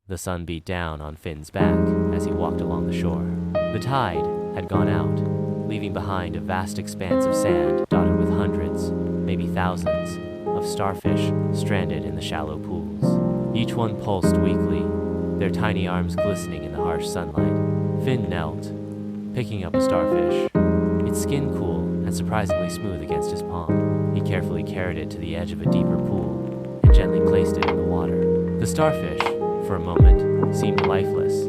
The sun beat down on Finn's back as he walked along the shore. The tide had gone out, leaving behind a vast expanse of sand dotted with hundreds, maybe thousands, of starfish stranded in the shallow pools. Each one pulsed weakly, their tiny arms glistening in the harsh sunlight. Finn knelt, picking up a starfish, its skin cool and surprisingly smooth against his palm. He carefully carried it to the edge of a deeper pool and gently placed it in the water. The starfish, for a moment, seemed lifeless.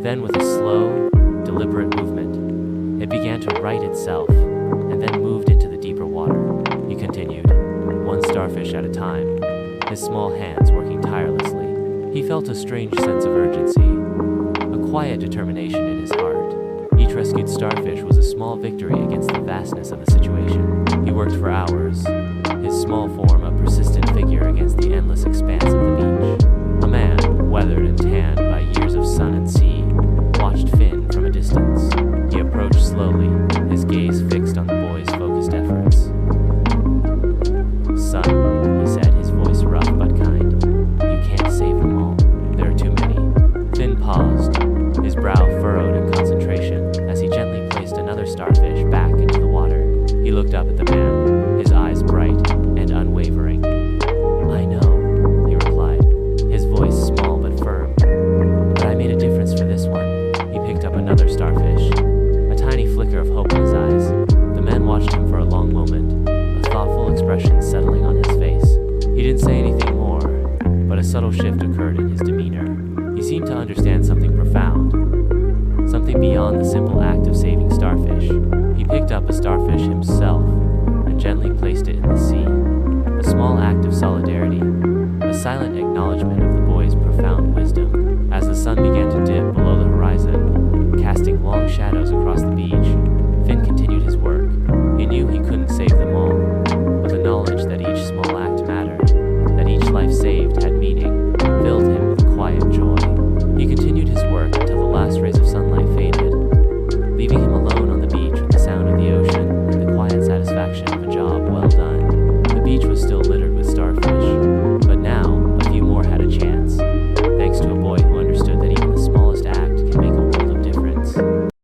Then, with a slow, deliberate movement, it began to right itself and then moved into the deeper water. He continued, one starfish at a time, his small hands working tirelessly. He felt a strange sense of urgency, a quiet determination in his heart. Each rescued starfish was a small victory against the vastness of the situation. He worked for hours, his small form a persistent figure against the endless expanse of the beach. A man, weathered and tanned by years of sun and sea, watched Finn from a distance. He approached slowly, his gaze fixed on the boy's focused efforts. "Son," he said, his voice rough but kind, "you can't save them all. There are too many." Finn paused, his brow furrowed in concentration as he gently placed another starfish back into the water. He looked up at the man, his eyes bright and unwavering. "I know," he replied, his voice small but firm. "But I made a difference for this one." He picked up another starfish, a tiny flicker of hope in his eyes. The man watched him for a long moment, a thoughtful expression settling on his face. He didn't say anything more, but a subtle shift occurred in his demeanor. He seemed to understand something profound, something beyond the simple act of saving starfish. He picked up a starfish himself and gently placed it in the sea, a small act of solidarity, a silent acknowledgement of the boy's profound wisdom. As the sun began to dip below the horizon, casting long shadows across the beach, Finn continued his work. He knew he couldn't save them all,